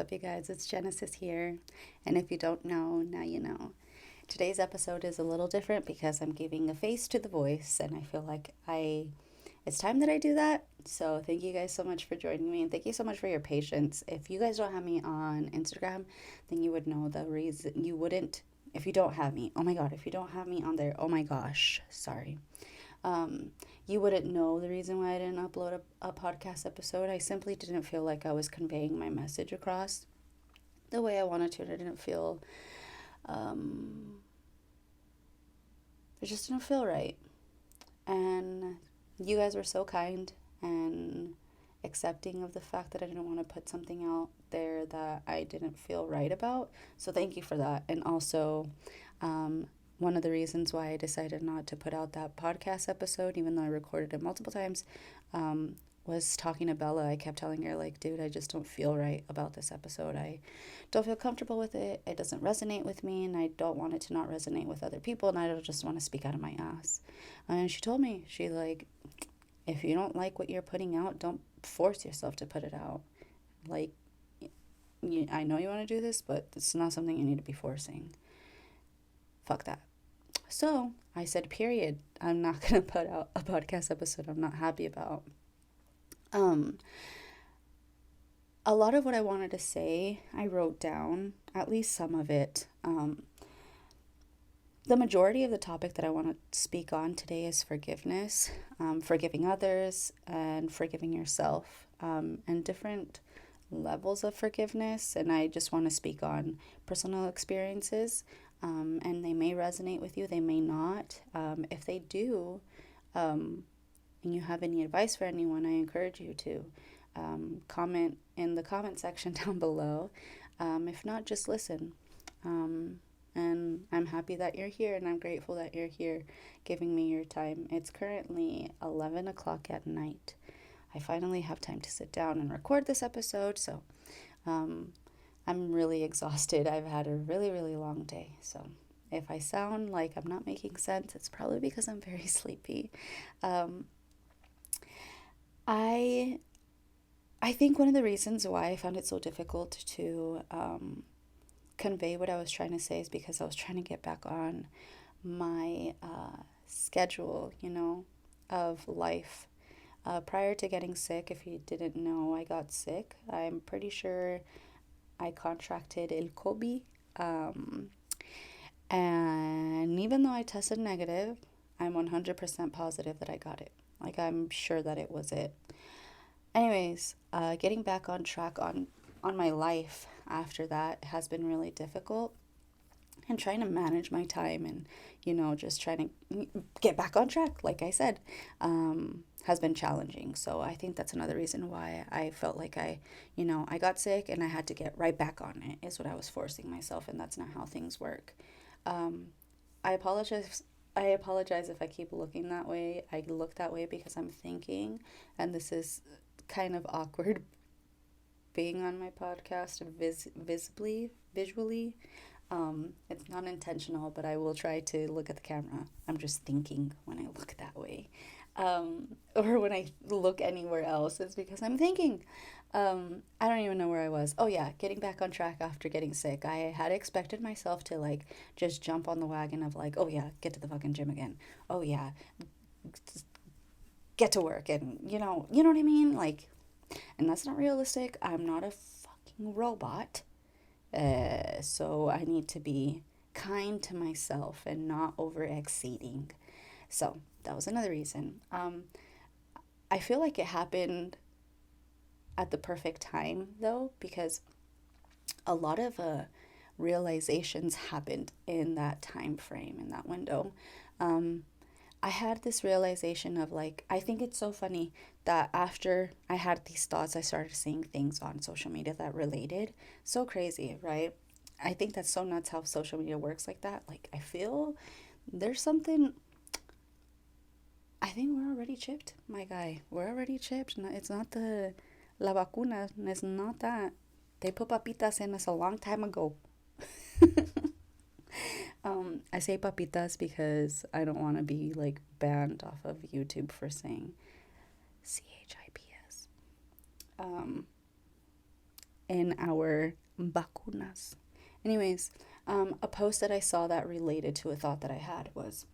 up, you guys? It's Genesis here. And if you don't know, now you know. Today's episode is a little different because I'm giving a face to the voice, and I feel like it's time that I do that. So thank you guys so much for joining me, and thank you so much for your patience. If you guys don't have me on Instagram, then you would know the reason you wouldn't. If you don't have me, oh my God, if you don't have me on there, oh my gosh, sorry. Um, you wouldn't know the reason why I didn't upload a podcast episode. I simply didn't feel like I was conveying my message across the way I wanted to. I didn't feel, um, it just didn't feel right. And you guys were so kind and accepting of the fact that I didn't want to put something out there that I didn't feel right about. So thank you for that. And also, um, one of the reasons why I decided not to put out that podcast episode, even though I recorded it multiple times, um, was talking to Bella. I kept telling her, like, dude, I just don't feel right about this episode. I don't feel comfortable with it. It doesn't resonate with me, and I don't want it to not resonate with other people, and I don't just want to speak out of my ass. And she told me, she like, if you don't like what you're putting out, don't force yourself to put it out. Like, I know you want to do this, but it's not something you need to be forcing. Fuck that. So I said, period. I'm not going to put out a podcast episode I'm not happy about. Um, a lot of what I wanted to say, I wrote down, at least some of it. The majority of the topic that I want to speak on today is forgiveness, forgiving others, and forgiving yourself, and different levels of forgiveness. And I just want to speak on personal experiences, and they may resonate with you, they may not. If they do, and you have any advice for anyone, I encourage you to comment in the comment section down below. If not, just listen. And I'm happy that you're here, and I'm grateful that you're here giving me your time. It's currently 11 o'clock at night. I finally have time to sit down and record this episode, so um, I'm really exhausted. I've had a really, really long day, so if I sound like I'm not making sense, it's probably because I'm very sleepy. Um, I I think one of the reasons why I found it so difficult to convey what I was trying to say is because I was trying to get back on my schedule, of life. Prior to getting sick, if you didn't know, I got sick. I'm pretty sure I contracted el COVID. Um, and even though I tested negative, I'm 100% positive that I got it. Like, I'm sure that it was it. Anyways, getting back on track on my life after that has been really difficult, and trying to manage my time and just trying to get back on track, like I said, has been challenging. So I think that's another reason why I felt like I got sick and I had to get right back on it, is what I was forcing myself, and that's not how things work. um, I apologize. I apologize if I keep looking that way. I look that way because I'm thinking, and this is kind of awkward being on my podcast visually. It's not intentional, but I will try to look at the camera. I'm just thinking when I look that way. Or when I look anywhere else, it's because I'm thinking. I don't even know where I was. Oh, yeah, getting back on track after getting sick. I had expected myself to, like, just jump on the wagon of, like, oh, yeah, get to the fucking gym again. Oh, yeah, get to work. And, you know what I mean? Like, and that's not realistic. I'm not a fucking robot. So I need to be kind to myself and not over exceeding. So that was another reason. I feel like it happened at the perfect time, though, because a lot of realizations happened in that time frame, in that window. Um, I had this realization of, like, I think it's so funny that after I had these thoughts, I started seeing things on social media that related. So crazy, right? I think that's so nuts how social media works like that. Like, I feel there's something. I think we're already chipped, my guy. We're already chipped. It's not the la vacuna. It's not that. They put papitas in us a long time ago. I say papitas because I don't want to be, like, banned off of YouTube for saying CHIPS. Um, in our vacunas. Anyways, a post that I saw that related to a thought that I had was,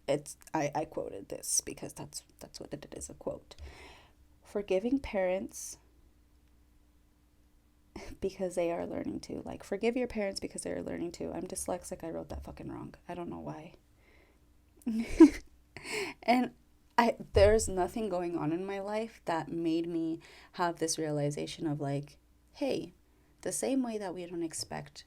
I quoted this because that's what it is, a quote. Forgiving parents because they are learning to. Like, forgive your parents because they are learning to. I'm dyslexic. I wrote that fucking wrong. I don't know why. And there's nothing going on in my life that made me have this realization of like, hey, the same way that we don't expect,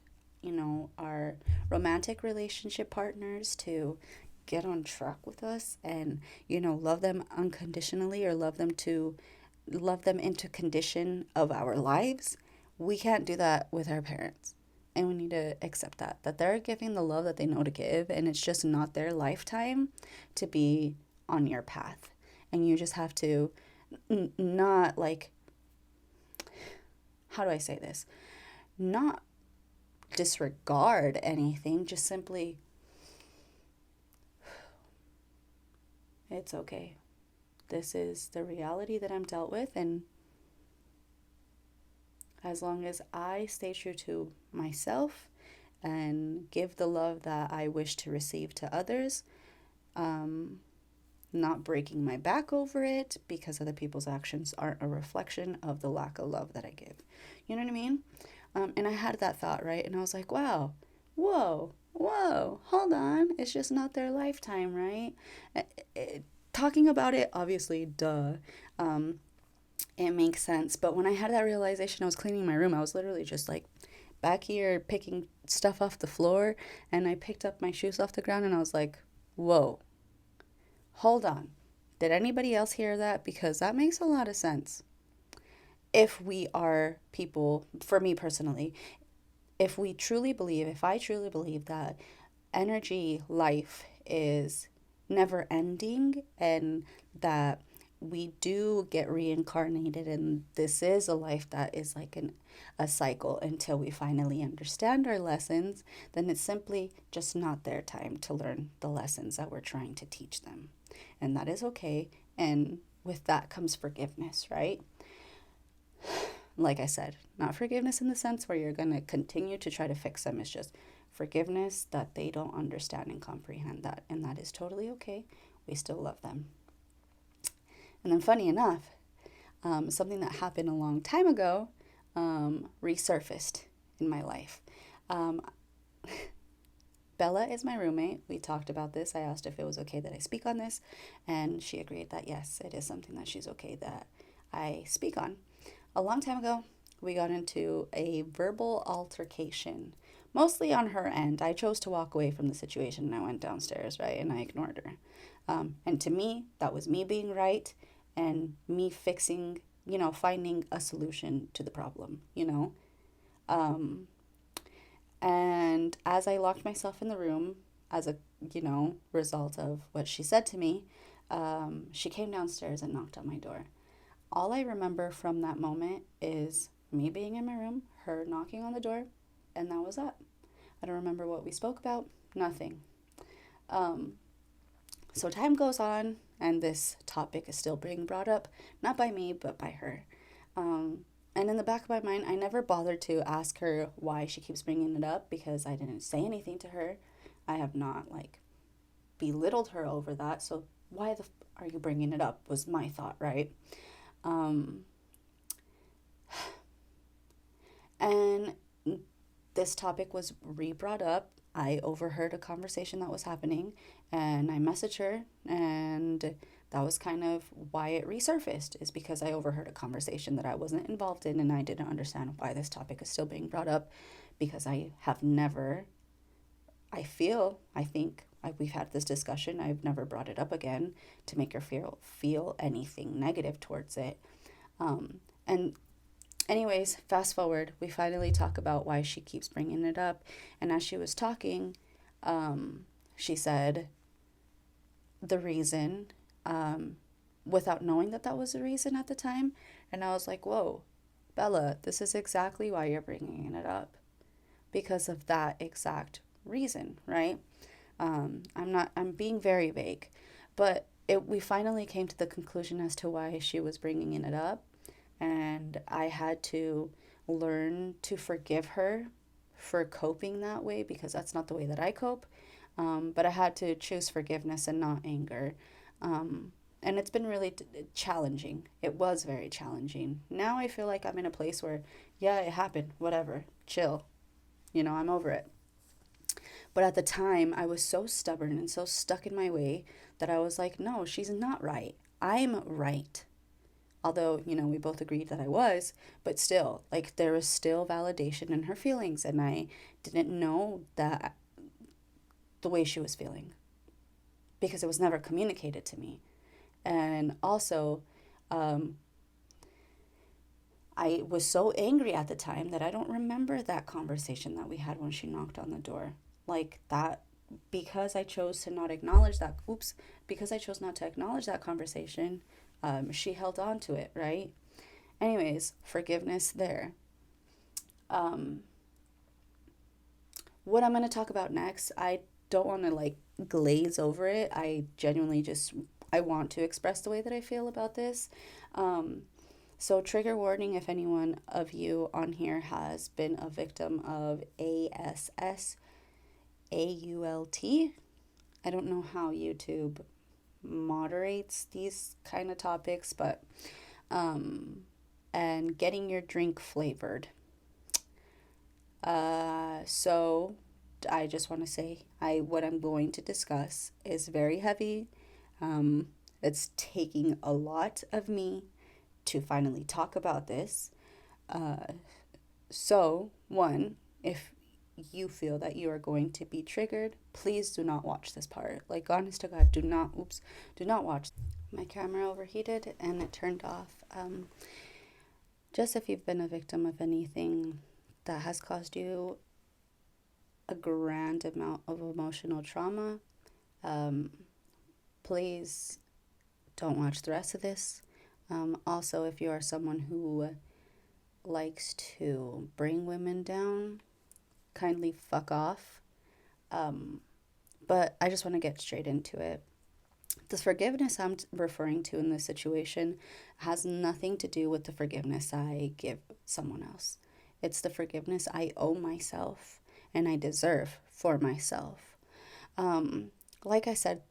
our romantic relationship partners to get on track with us and, love them unconditionally or love them into condition of our lives, we can't do that with our parents. And we need to accept that they're giving the love that they know to give, and it's just not their lifetime to be on your path. And you just have to not like, how do I say this? Not disregard anything, just simply, it's okay. This is the reality that I'm dealt with, and as long as I stay true to myself and give the love that I wish to receive to others, not breaking my back over it because other people's actions aren't a reflection of the lack of love that I give. You know what I mean? And I had that thought, right? And I was like, wow, whoa, hold on. It's just not their lifetime, right? Talking about it, obviously, duh. It makes sense. But when I had that realization, I was cleaning my room. I was literally just like back here picking stuff off the floor, and I picked up my shoes off the ground, and I was like, whoa, hold on. Did anybody else hear that? Because that makes a lot of sense. If we are people, for me personally, if I truly believe that energy life is never ending and that we do get reincarnated and this is a life that is like a cycle until we finally understand our lessons, then it's simply just not their time to learn the lessons that we're trying to teach them. And that is okay. And with that comes forgiveness, right? Like I said, not forgiveness in the sense where you're going to continue to try to fix them. It's just forgiveness that they don't understand and comprehend that. And that is totally okay. We still love them. And then funny enough, something that happened a long time ago resurfaced in my life. Bella is my roommate. We talked about this. I asked if it was okay that I speak on this, and she agreed that yes, it is something that she's okay that I speak on. A long time ago, we got into a verbal altercation, mostly on her end. I chose to walk away from the situation and I went downstairs, right? And I ignored her. And to me, that was me being right and me fixing, finding a solution to the problem, And as I locked myself in the room as a, result of what she said to me, she came downstairs and knocked on my door. All I remember from that moment is me being in my room, her knocking on the door, and that was that. I don't remember what we spoke about, nothing. So time goes on, and this topic is still being brought up, not by me, but by her. And in the back of my mind, I never bothered to ask her why she keeps bringing it up because I didn't say anything to her. I have not, belittled her over that. So why are you bringing it up was my thought, right? And this topic was re-brought up. I overheard a conversation that was happening and I messaged her, and that was kind of why it resurfaced, is because I overheard a conversation that I wasn't involved in and I didn't understand why this topic is still being brought up, because I have never, I think we've had this discussion, I've never brought it up again to make her feel anything negative towards it. And anyways, fast forward, we finally talk about why she keeps bringing it up. And as she was talking, she said the reason, without knowing that was the reason at the time. And I was like, whoa, Bella, this is exactly why you're bringing it up. Because of that exact reason, right? I'm being very vague. But we finally came to the conclusion as to why she was bringing it up. And I had to learn to forgive her for coping that way because that's not the way that I cope. But I had to choose forgiveness and not anger. And it's been really challenging. It was very challenging. Now I feel like I'm in a place where, yeah, it happened, whatever, chill. I'm over it. But at the time, I was so stubborn and so stuck in my way that I was like, no, she's not right. I'm right. Although, we both agreed that I was, but still, like, there was still validation in her feelings, and I didn't know that the way she was feeling because it was never communicated to me. And also, um, I was so angry at the time that I don't remember that conversation that we had when she knocked on the door. Like that, because I chose to not acknowledge that, because I chose not to acknowledge that conversation, she held on to it, right? Anyways, forgiveness there. Um, what I'm going to talk about next, I don't want to like glaze over it. I genuinely just, I want to express the way that I feel about this. Um, So, trigger warning if anyone of you on here has been a victim of ASSAULT. I don't know how YouTube moderates these kind of topics, but, and getting your drink flavored. So, I just want to say, what I'm going to discuss is very heavy. It's taking a lot of me to finally talk about this. Uh, so, one, if you feel that you are going to be triggered, please do not watch this part. Like, honest to God, do not watch. My camera overheated and it turned off. Just if you've been a victim of anything that has caused you a grand amount of emotional trauma, please don't watch the rest of this. Also, if you are someone who likes to bring women down, kindly fuck off. But I just want to get straight into it. The forgiveness I'm referring to in this situation has nothing to do with the forgiveness I give someone else. It's the forgiveness I owe myself and I deserve for myself. Like I said,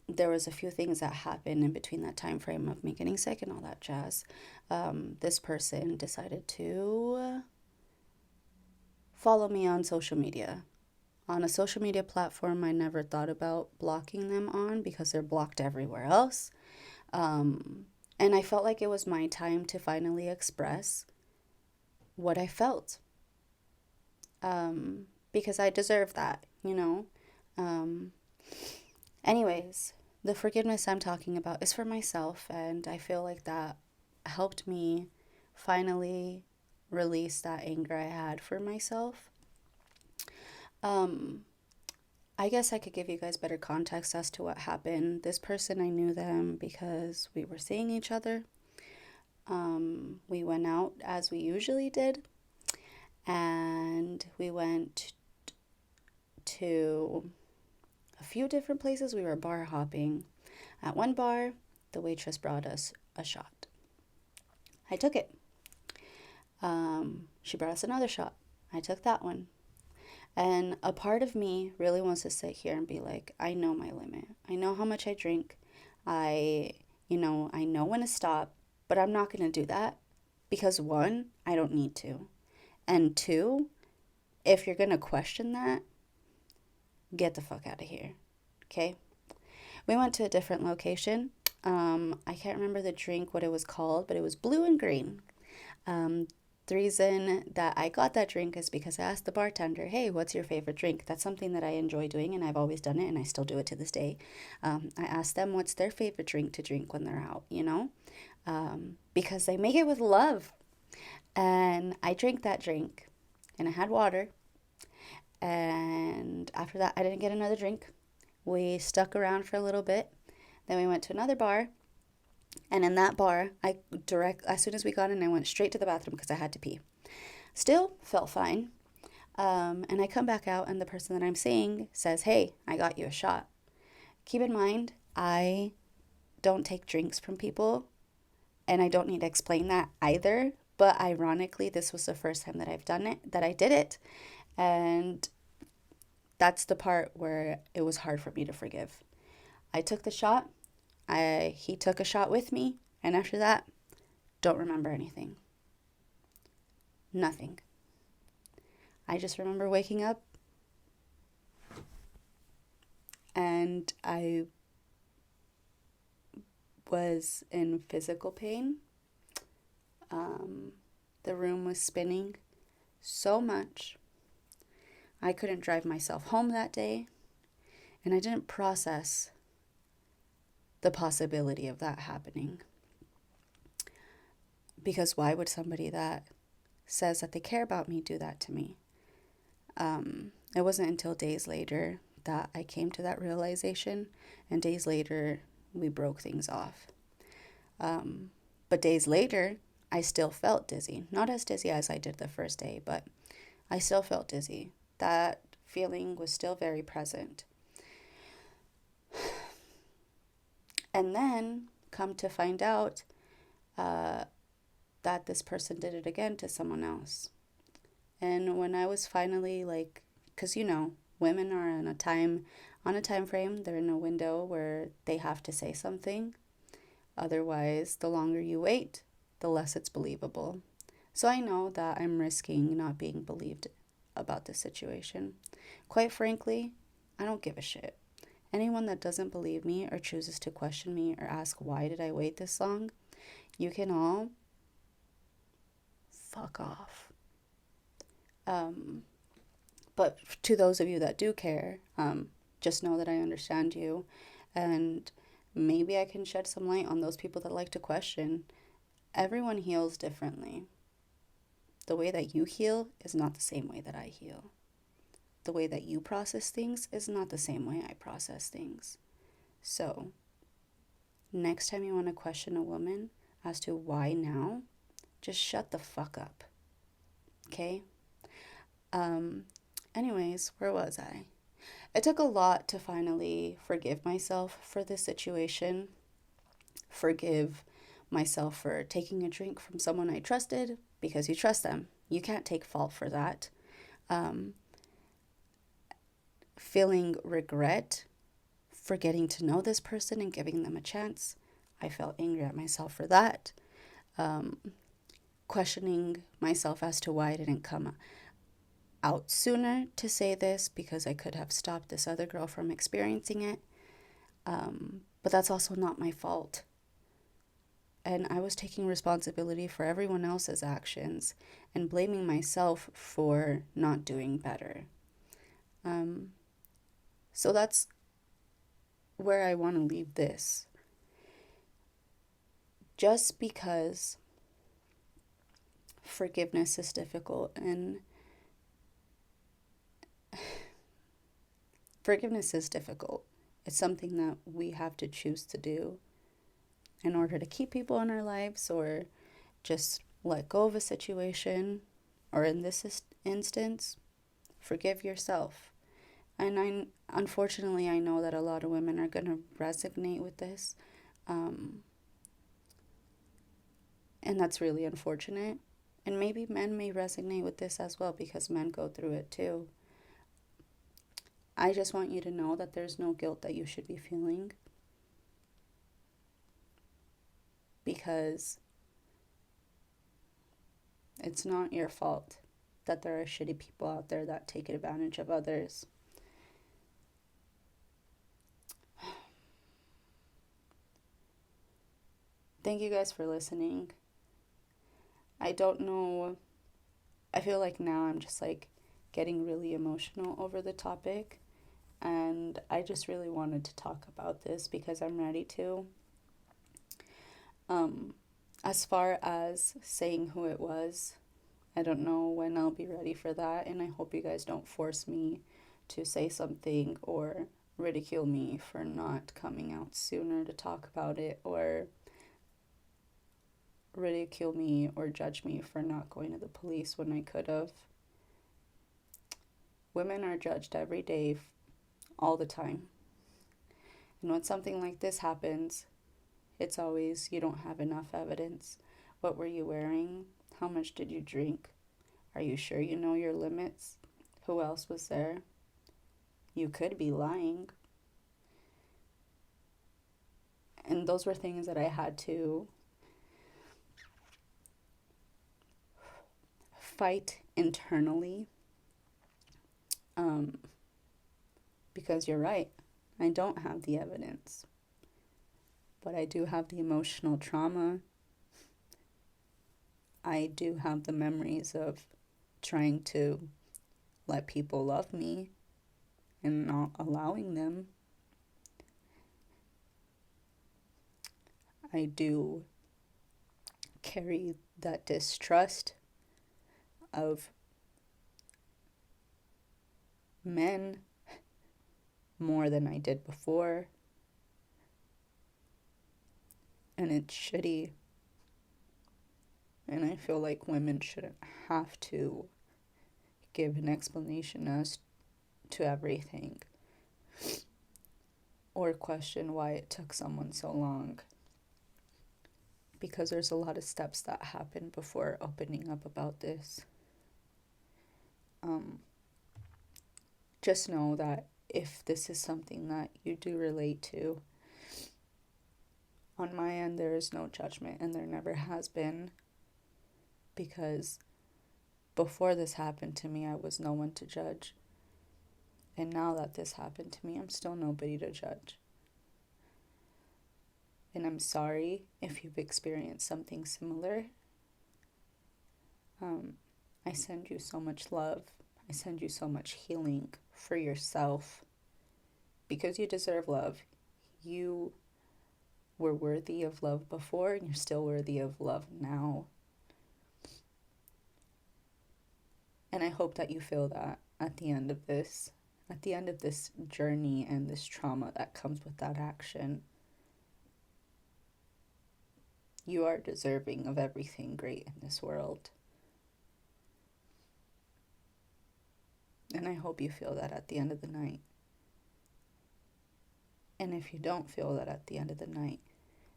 there was a few things that happened in between that time frame of me getting sick and all that jazz. This person decided to follow me on social media. On a social media platform I never thought about blocking them on because they're blocked everywhere else. And I felt like it was my time to finally express what I felt. Because I deserve that. Anyways, the forgiveness I'm talking about is for myself, and I feel like that helped me finally release that anger I had for myself. I guess I could give you guys better context as to what happened. This person, I knew them because we were seeing each other. We went out as we usually did, and we went to a few different places. We were bar hopping. At one bar, the waitress brought us a shot. I took it. She brought us another shot. I took that one. And a part of me really wants to sit here and be like, I know my limit. I know how much I drink. I know when to stop, but I'm not going to do that because one, I don't need to. And two, if you're going to question that, get the fuck out of here. Okay? We went to a different location. I can't remember the drink, what it was called, but it was blue and green. The reason that I got that drink is because I asked the bartender, hey, what's your favorite drink? That's something that I enjoy doing, and I've always done it, and I still do it to this day. I asked them what's their favorite drink to drink when they're out, because they make it with love. And I drank that drink, and I had water. And after that, I didn't get another drink. We stuck around for a little bit. Then we went to another bar. And in that bar, as soon as we got in, I went straight to the bathroom because I had to pee. Still felt fine. And I come back out, and the person that I'm seeing says, hey, I got you a shot. Keep in mind, I don't take drinks from people And I don't need to explain that either. But ironically, this was the first time that I did it. And that's the part where it was hard for me to forgive. I took the shot. He took a shot with me. And after that, don't remember anything. Nothing. I just remember waking up and I was in physical pain. The room was spinning so much. I couldn't drive myself home that day, and I didn't process the possibility of that happening. Because why would somebody that says that they care about me do that to me? It wasn't until days later that I came to that realization, and days later we broke things off. But days later, I still felt dizzy. Not as dizzy as I did the first day, but I still felt dizzy. That feeling was still very present. And then come to find out that this person did it again to someone else. And when I was finally like, because women are on a time frame, they're in a window where they have to say something. Otherwise, the longer you wait, the less it's believable. So I know that I'm risking not being believed about this situation. Quite frankly, I don't give a shit. Anyone that doesn't believe me or chooses to question me or ask why did I wait this long, you can all fuck off. But to those of you that do care, just know that I understand you, and maybe I can shed some light on those people that like to question. Everyone heals differently. The way that you heal is not the same way that I heal. The way that you process things is not the same way I process things. So, next time you want to question a woman as to why now, just shut the fuck up. Okay? Anyways, where was I? It took a lot to finally forgive myself for this situation. Forgive myself for taking a drink from someone I trusted, because you trust them. You can't take fault for that. Feeling regret for getting to know this person and giving them a chance. I felt angry at myself for that. Questioning myself as to why I didn't come out sooner to say this, because I could have stopped this other girl from experiencing it. But that's also not my fault. And I was taking responsibility for everyone else's actions and blaming myself for not doing better. So that's where I want to leave this. Just because forgiveness is difficult, and forgiveness is difficult. It's something that we have to choose to do in order to keep people in our lives, or just let go of a situation, or in this instance, forgive yourself. And unfortunately, I know that a lot of women are going to resonate with this. And that's really unfortunate. And maybe men may resonate with this as well, because men go through it too. I just want you to know that there's no guilt that you should be feeling. Because it's not your fault that there are shitty people out there that take advantage of others. Thank you guys for listening. I don't know. I feel like now I'm just like getting really emotional over the topic. And I just really wanted to talk about this because I'm ready to. As far as saying who it was, I don't know when I'll be ready for that. And I hope you guys don't force me to say something or ridicule me for not coming out sooner to talk about it, or ridicule me or judge me for not going to the police when I could have. Women are judged every day, all the time. And when something like this happens, It's always, you don't have enough evidence. What were you wearing? How much did you drink? Are you sure you know your limits? Who else was there? You could be lying. And those were things that I had to fight internally. Because you're right, I don't have the evidence, but I do have the emotional trauma. I do have the memories of trying to let people love me and not allowing them. I do carry that distrust of men more than I did before. And it's shitty. And I feel like women shouldn't have to give an explanation as to everything or question why it took someone so long. Because there's a lot of steps that happen before opening up about this. Just know that if this is something that you do relate to, on my end, there is no judgment, and there never has been, because before this happened to me, I was no one to judge. And now that this happened to me, I'm still nobody to judge. And I'm sorry if you've experienced something similar. I send you so much love. I send you so much healing for yourself, because you deserve love. You were worthy of love before, and you're still worthy of love now. And I hope that you feel that at the end of this journey and this trauma that comes with that action. You are deserving of everything great in this world. And I hope you feel that at the end of the night. And if you don't feel that at the end of the night,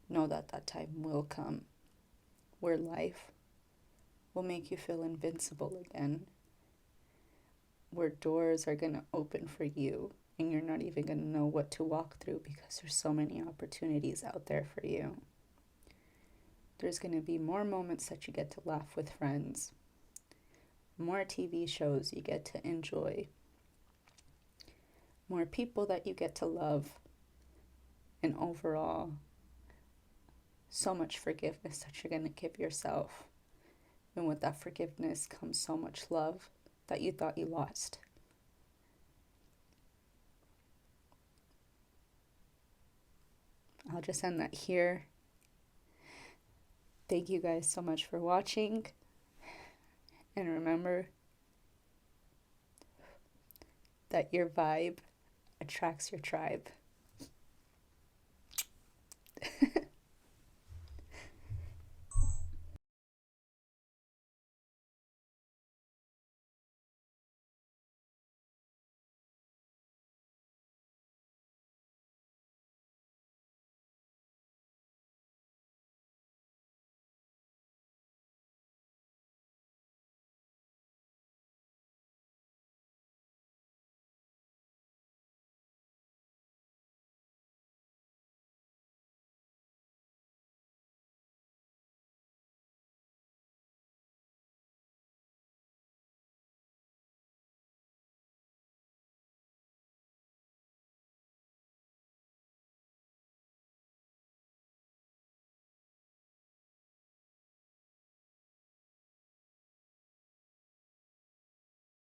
know that that time will come where life will make you feel invincible again, where doors are going to open for you and you're not even going to know what to walk through, because there's so many opportunities out there for you. There's going to be more moments that you get to laugh with friends, more TV shows you get to enjoy, more people that you get to love, and overall, so much forgiveness that you're going to give yourself. And with that forgiveness comes so much love that you thought you lost. I'll just end that here. Thank you guys so much for watching. And remember that your vibe attracts your tribe.